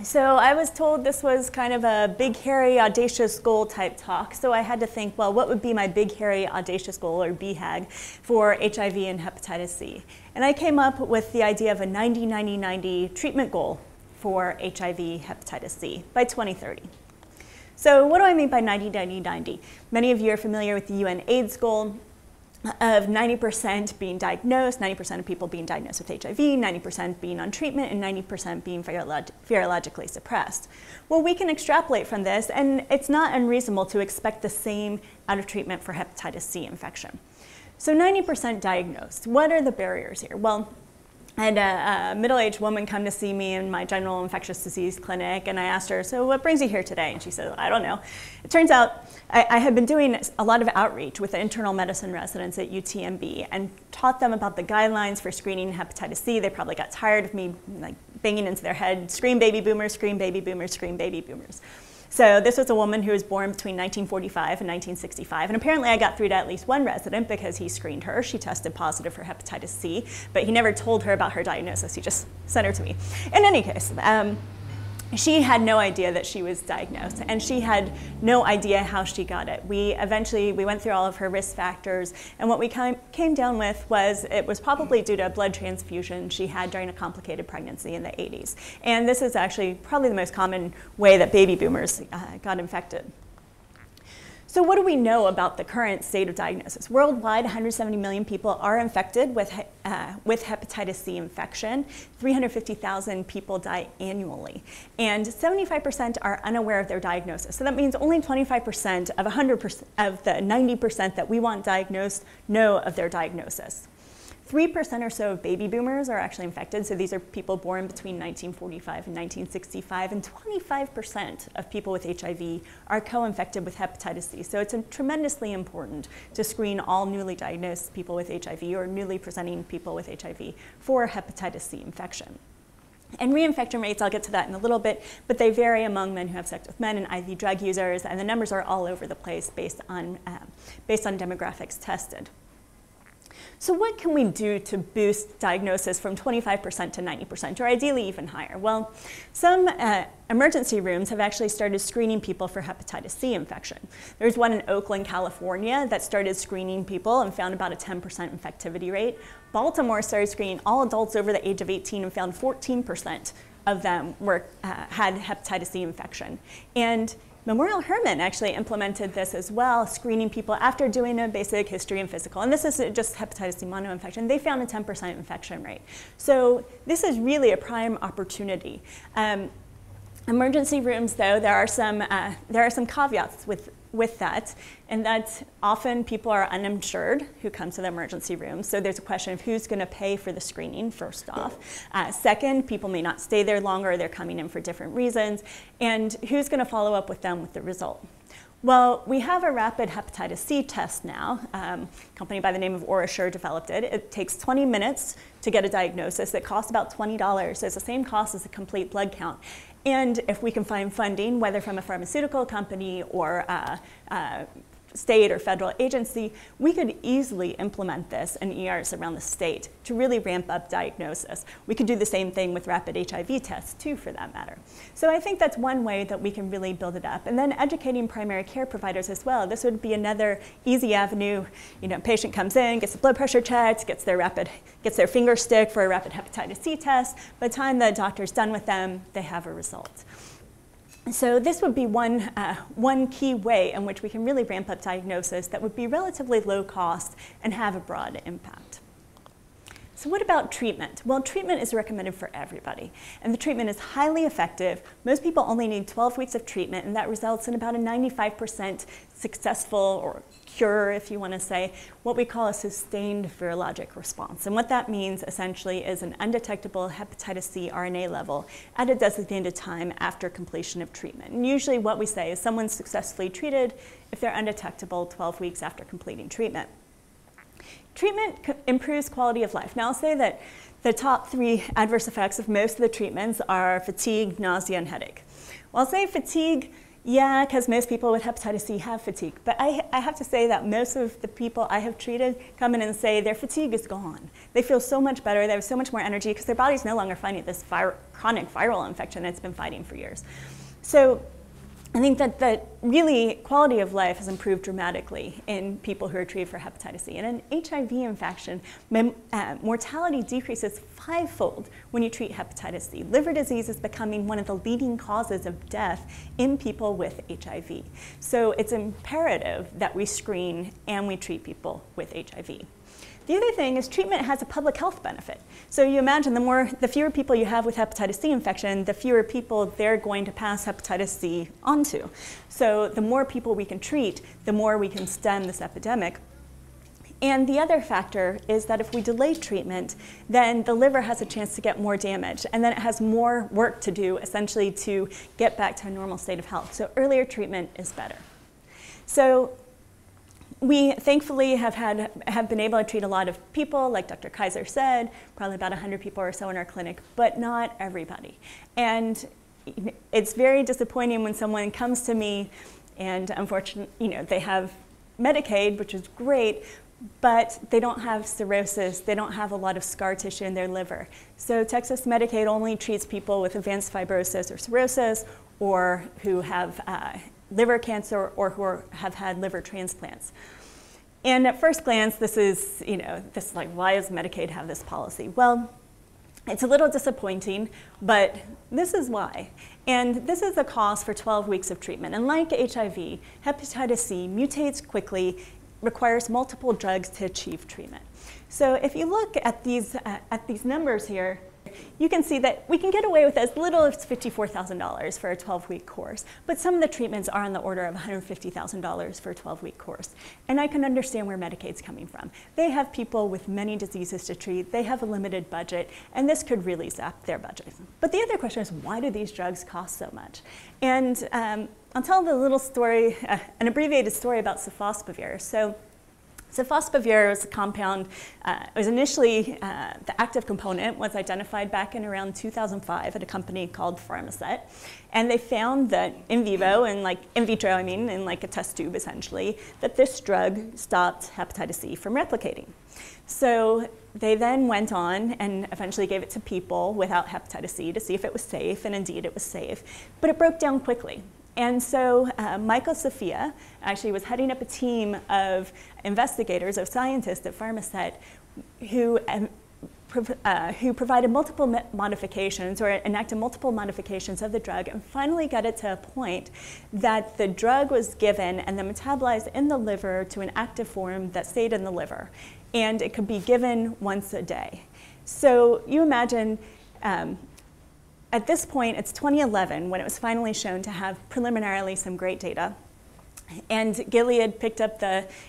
So I was told this was kind of a big, hairy, audacious goal type talk. So I had to think, well, what would be my big, hairy, audacious goal, or BHAG, for HIV and hepatitis C? And I came up with the idea of a 90-90-90 treatment goal for HIV hepatitis C by 2030. So what do I mean by 90-90-90? Many of you are familiar with the UN AIDS goal of 90% being diagnosed, 90% of people being diagnosed with HIV, 90% being on treatment, and 90% being virologically suppressed. Well, we can extrapolate from this, and it's not unreasonable to expect the same out of treatment for hepatitis C infection. So 90% diagnosed. What are the barriers here? Well, I had a middle-aged woman come to see me in my general infectious disease clinic, and I asked her, so what brings you here today? And she said, I don't know. It turns out I had been doing a lot of outreach with the internal medicine residents at UTMB and taught them about the guidelines for screening hepatitis C. They probably got tired of me like banging into their head, scream baby boomers, scream baby boomers, scream baby boomers. So this was a woman who was born between 1945 and 1965, and apparently I got through to at least one resident because he screened her. She tested positive for hepatitis C, but he never told her about her diagnosis. He just sent her to me. In any case, she had no idea that she was diagnosed, and she had no idea how she got it. We went through all of her risk factors, and what we came down with was it was probably due to a blood transfusion she had during a complicated pregnancy in the 80s. And this is actually probably the most common way that baby boomers got infected. So what do we know about the current state of diagnosis? Worldwide, 170 million people are infected with hepatitis C infection. 350,000 people die annually. And 75% are unaware of their diagnosis. So that means only 25% of 100% of the 90% that we want diagnosed know of their diagnosis. 3% or so of baby boomers are actually infected, so these are people born between 1945 and 1965, and 25% of people with HIV are co-infected with hepatitis C. So it's tremendously important to screen all newly diagnosed people with HIV or newly presenting people with HIV for hepatitis C infection. And reinfection rates, I'll get to that in a little bit, but they vary among men who have sex with men and IV drug users, and the numbers are all over the place based on demographics tested. So what can we do to boost diagnosis from 25% to 90%, or ideally even higher? Well, some emergency rooms have actually started screening people for hepatitis C infection. There's one in Oakland, California that started screening people and found about a 10% infectivity rate. Baltimore started screening all adults over the age of 18 and found 14% of them had hepatitis C infection. And Memorial Hermann actually implemented this as well, screening people after doing a basic history and physical. And this is just hepatitis C monoinfection. They found a 10% infection rate. So this is really a prime opportunity. Emergency rooms, though, there are some caveats with that, and that often people are uninsured who come to the emergency room. So there's a question of who's going to pay for the screening, first off. Second, people may not stay there longer, they're coming in for different reasons, and who's going to follow up with them with the result. Well, we have a rapid hepatitis C test now. A company by the name of OraSure developed it. It takes 20 minutes to get a diagnosis. It costs about $20, so it's the same cost as a complete blood count. And if we can find funding, whether from a pharmaceutical company or a state or federal agency, we could easily implement this in ERs around the state to really ramp up diagnosis. We could do the same thing with rapid HIV tests too, for that matter. So I think that's one way that we can really build it up. And then educating primary care providers as well. This would be another easy avenue. You know, patient comes in, gets the blood pressure checked, gets their finger stick for a rapid hepatitis C test. By the time the doctor's done with them, they have a result. So this would be one key way in which we can really ramp up diagnosis that would be relatively low cost and have a broad impact. So what about treatment? Well, treatment is recommended for everybody, and the treatment is highly effective. Most people only need 12 weeks of treatment, and that results in about a 95% successful, or cure, if you want to say, what we call a sustained virologic response. And what that means essentially is an undetectable hepatitis C RNA level at a designated time after completion of treatment. And usually what we say is someone's successfully treated if they're undetectable 12 weeks after completing treatment. Treatment improves quality of life. Now, I'll say that the top 3 adverse effects of most of the treatments are fatigue, nausea, and headache. Well, I'll say fatigue, Yeah, because most people with hepatitis C have fatigue. But I have to say that most of the people I have treated come in and say their fatigue is gone. They feel so much better. They have so much more energy because their body's no longer fighting this chronic viral infection it's been fighting for years. So I think that really quality of life has improved dramatically in people who are treated for hepatitis C. And an HIV infection, mortality decreases 5-fold when you treat hepatitis C. Liver disease is becoming one of the leading causes of death in people with HIV. So it's imperative that we screen and we treat people with HIV. The other thing is treatment has a public health benefit. So you imagine the fewer people you have with hepatitis C infection, the fewer people they're going to pass hepatitis C onto. So the more people we can treat, the more we can stem this epidemic. And the other factor is that if we delay treatment, then the liver has a chance to get more damage, and then it has more work to do, essentially, to get back to a normal state of health. So earlier treatment is better. So we thankfully have been able to treat a lot of people, like Dr. Kaiser said, probably about 100 people or so in our clinic, but not everybody. And it's very disappointing when someone comes to me and unfortunately, they have Medicaid, which is great, but they don't have cirrhosis, they don't have a lot of scar tissue in their liver. So Texas Medicaid only treats people with advanced fibrosis or cirrhosis, or who have liver cancer, or who have had liver transplants. And at first glance, this is like, why does Medicaid have this policy? Well, it's a little disappointing, but this is why. And this is the cost for 12 weeks of treatment. And like HIV, hepatitis C mutates quickly, requires multiple drugs to achieve treatment. So if you look at these numbers here, you can see that we can get away with as little as $54,000 for a 12-week course, but some of the treatments are on the order of $150,000 for a 12-week course. And I can understand where Medicaid's coming from. They have people with many diseases to treat, they have a limited budget, and this could really zap their budget. But the other question is, why do these drugs cost so much? And I'll tell the little story, an abbreviated story about sofosbuvir. So sofosbuvir was a compound, it was initially, the active component was identified back in around 2005 at a company called Pharmasset. And they found that in vivo, and in vitro, I mean, in like a test tube essentially, that this drug stopped hepatitis C from replicating. So they then went on and eventually gave it to people without hepatitis C to see if it was safe, and indeed it was safe, but it broke down quickly. And so Michael Sophia actually was heading up a team of investigators, of scientists at Pharmasset who provided multiple modifications or enacted multiple modifications of the drug, and finally got it to a point that the drug was given and then metabolized in the liver to an active form that stayed in the liver. And it could be given once a day. So you imagine, at this point, it's 2011 when it was finally shown to have preliminarily some great data. And Gilead picked up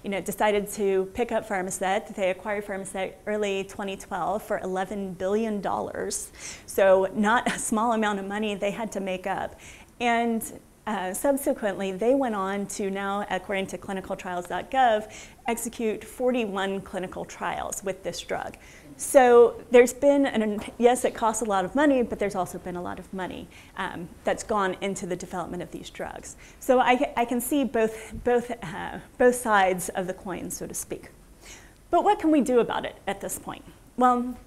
decided to pick up Pharmasset. They acquired Pharmasset early 2012 for $11 billion. So not a small amount of money they had to make up. And subsequently, they went on to now, according to clinicaltrials.gov, execute 41 clinical trials with this drug. So there's been, yes, it costs a lot of money, but there's also been a lot of money that's gone into the development of these drugs. So I can see both sides of the coin, so to speak. But what can we do about it at this point? Well,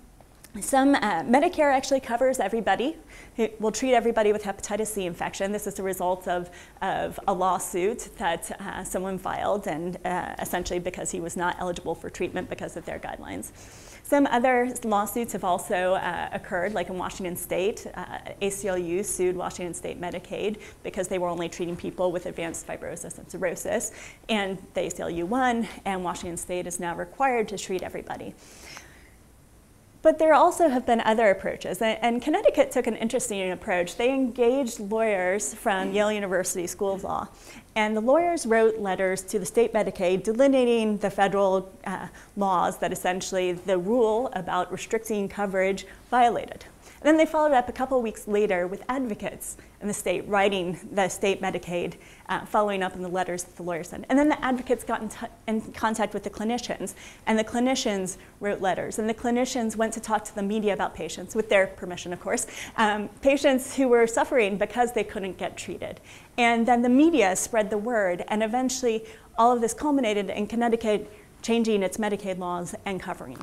Medicare actually covers everybody. It will treat everybody with hepatitis C infection. This is the result of a lawsuit that someone filed, and essentially because he was not eligible for treatment because of their guidelines. Some other lawsuits have also occurred, like in Washington State. ACLU sued Washington State Medicaid because they were only treating people with advanced fibrosis and cirrhosis, and the ACLU won, and Washington State is now required to treat everybody. But there also have been other approaches, and Connecticut took an interesting approach. They engaged lawyers from Yale University School of Law, and the lawyers wrote letters to the state Medicaid delineating the federal laws that essentially the rule about restricting coverage violated. And then they followed up a couple weeks later with advocates in the state writing the state Medicaid, following up on the letters that the lawyers sent. And then the advocates got in contact with the clinicians, and the clinicians wrote letters. And the clinicians went to talk to the media about patients, with their permission, of course, patients who were suffering because they couldn't get treated. And then the media spread the word, and eventually all of this culminated in Connecticut changing its Medicaid laws and covering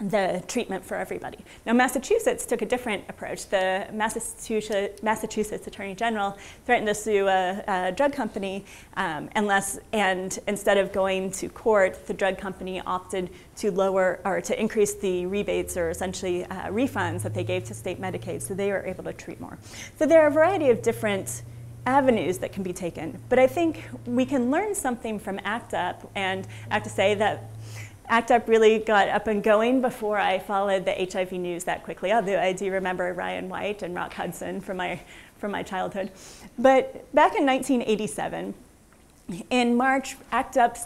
the treatment for everybody. Now, Massachusetts took a different approach. The Massachusetts Attorney General threatened to sue a drug company and instead of going to court, the drug company opted to lower or to increase the rebates, or essentially refunds that they gave to state Medicaid, so they were able to treat more. So there are a variety of different avenues that can be taken, but I think we can learn something from ACT UP, and I have to say that ACT UP really got up and going before I followed the HIV news that quickly, although I do remember Ryan White and Rock Hudson from my childhood. But back in 1987, in March, ACT UP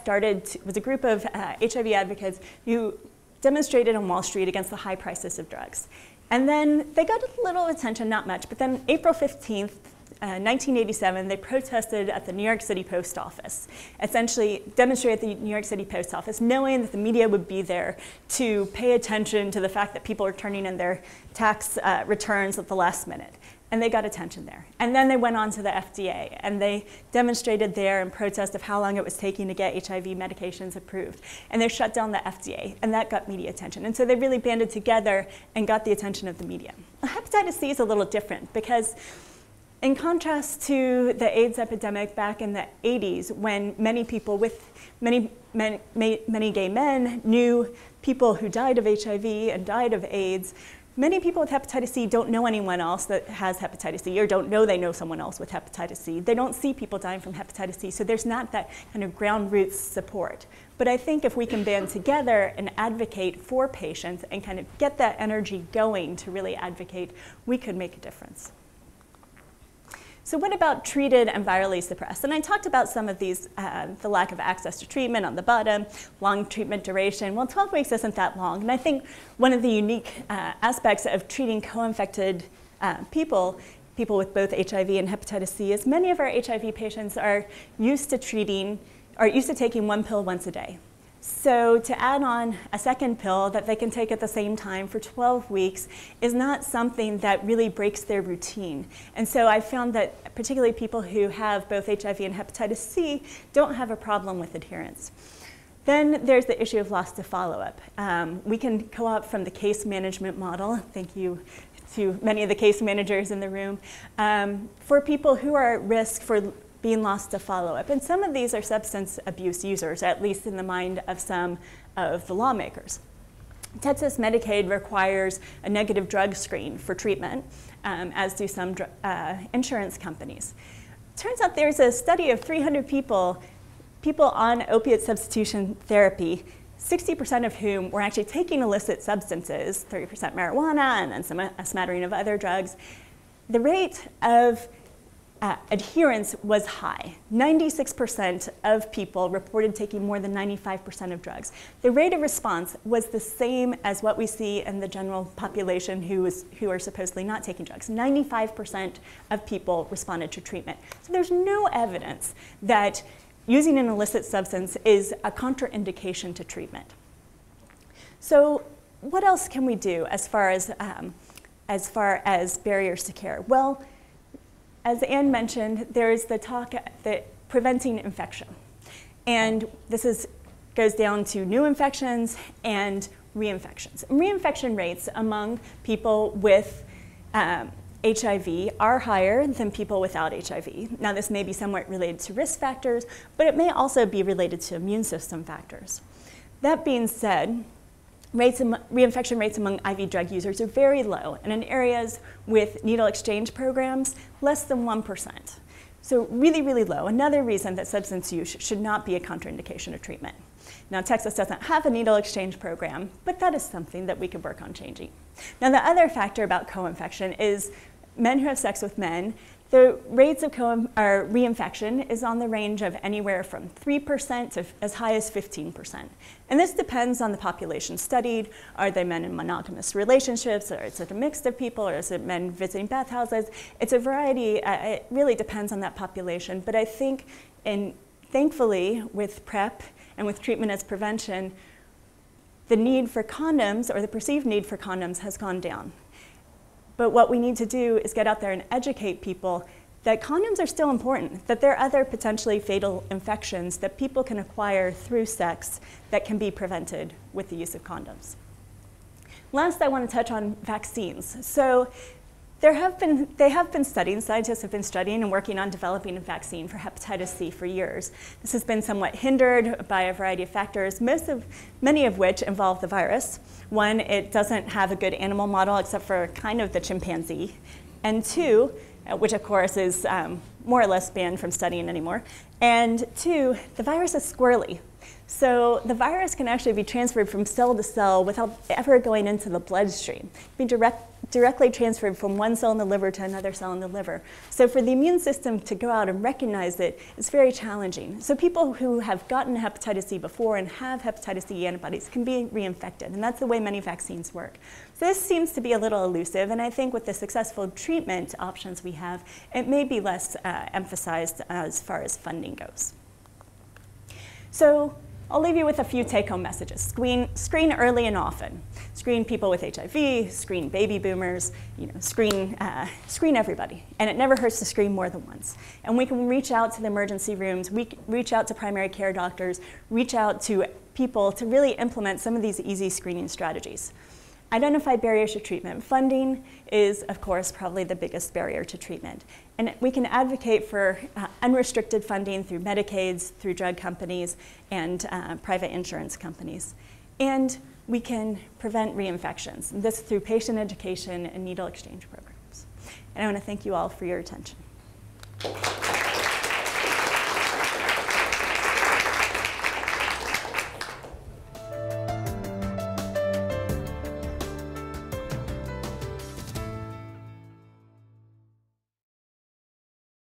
was a group of HIV advocates who demonstrated on Wall Street against the high prices of drugs. And then they got a little attention, not much, but then April 15th, 1987, they protested at the New York City Post Office, essentially demonstrated at the New York City Post Office, knowing that the media would be there to pay attention to the fact that people are turning in their tax returns at the last minute. And they got attention there. And then they went on to the FDA, and they demonstrated there in protest of how long it was taking to get HIV medications approved. And they shut down the FDA, and that got media attention. And so they really banded together and got the attention of the media. Hepatitis C is a little different, because in contrast to the AIDS epidemic back in the 80s, when many people many gay men knew people who died of HIV and died of AIDS, many people with hepatitis C don't know anyone else that has hepatitis C, or don't know they know someone else with hepatitis C. They don't see people dying from hepatitis C, so there's not that kind of ground roots support. But I think if we can band together and advocate for patients and kind of get that energy going to really advocate, we could make a difference. So what about treated and virally suppressed? And I talked about some of these, the lack of access to treatment on the bottom, long treatment duration. Well, 12 weeks isn't that long. And I think one of the unique aspects of treating co-infected people with both HIV and hepatitis C is many of our HIV patients are used to taking one pill once a day. So to add on a second pill that they can take at the same time for 12 weeks is not something that really breaks their routine. And so I found that particularly people who have both HIV and hepatitis C don't have a problem with adherence. Then there's the issue of loss to follow-up. We can co-opt from the case management model. Thank you to many of the case managers in the room. For people who are at risk for being lost to follow-up. And some of these are substance abuse users, at least in the mind of some of the lawmakers. Texas Medicaid requires a negative drug screen for treatment, as do some insurance companies. Turns out there's a study of 300 people on opiate substitution therapy, 60% of whom were actually taking illicit substances, 30% marijuana, and then a smattering of other drugs. The rate of adherence was high. 96% of people reported taking more than 95% of drugs. The rate of response was the same as what we see in the general population who are supposedly not taking drugs. 95% of people responded to treatment. So there's no evidence that using an illicit substance is a contraindication to treatment. So what else can we do as far as barriers to care? Well, as Anne mentioned, there is the talk that preventing infection. And this goes down to new infections and reinfections. And reinfection rates among people with HIV are higher than people without HIV. Now, this may be somewhat related to risk factors, but it may also be related to immune system factors. That being said, reinfection rates among IV drug users are very low, and in areas with needle exchange programs, less than 1%. So really, really low. Another reason that substance use should not be a contraindication of treatment. Now, Texas doesn't have a needle exchange program, but that is something that we could work on changing. Now, the other factor about co-infection is men who have sex with men, The rates of reinfection is on the range of anywhere from 3% to as high as 15%. And this depends on the population studied. Are they men in monogamous relationships, or is it a mix of people, or is it men visiting bathhouses? It's a variety. It really depends on that population. But I think, thankfully, with PrEP and with treatment as prevention, the need for condoms, or the perceived need for condoms, has gone down. But what we need to do is get out there and educate people that condoms are still important, that there are other potentially fatal infections that people can acquire through sex that can be prevented with the use of condoms. Last, I want to touch on vaccines. So scientists have been studying and working on developing a vaccine for hepatitis C for years. This has been somewhat hindered by a variety of factors, many of which involve the virus. One, it doesn't have a good animal model except for kind of the chimpanzee. And two, which of course is more or less banned from studying anymore. And two, the virus is squirrely. So the virus can actually be transferred from cell to cell without ever going into the bloodstream. It can be directly transferred from one cell in the liver to another cell in the liver. So for the immune system to go out and recognize it is very challenging. So people who have gotten hepatitis C before and have hepatitis C antibodies can be reinfected, and that's the way many vaccines work. So this seems to be a little elusive, and I think with the successful treatment options we have, it may be less emphasized as far as funding goes. So I'll leave you with a few take-home messages. Screen early and often. Screen people with HIV, screen baby boomers, screen everybody. And it never hurts to screen more than once. And we can reach out to the emergency rooms, reach out to primary care doctors, reach out to people to really implement some of these easy screening strategies. Identify barriers to treatment. Funding is, of course, probably the biggest barrier to treatment. And we can advocate for unrestricted funding through Medicaids, through drug companies, and private insurance companies. And we can prevent reinfections, this through patient education and needle exchange programs. And I want to thank you all for your attention.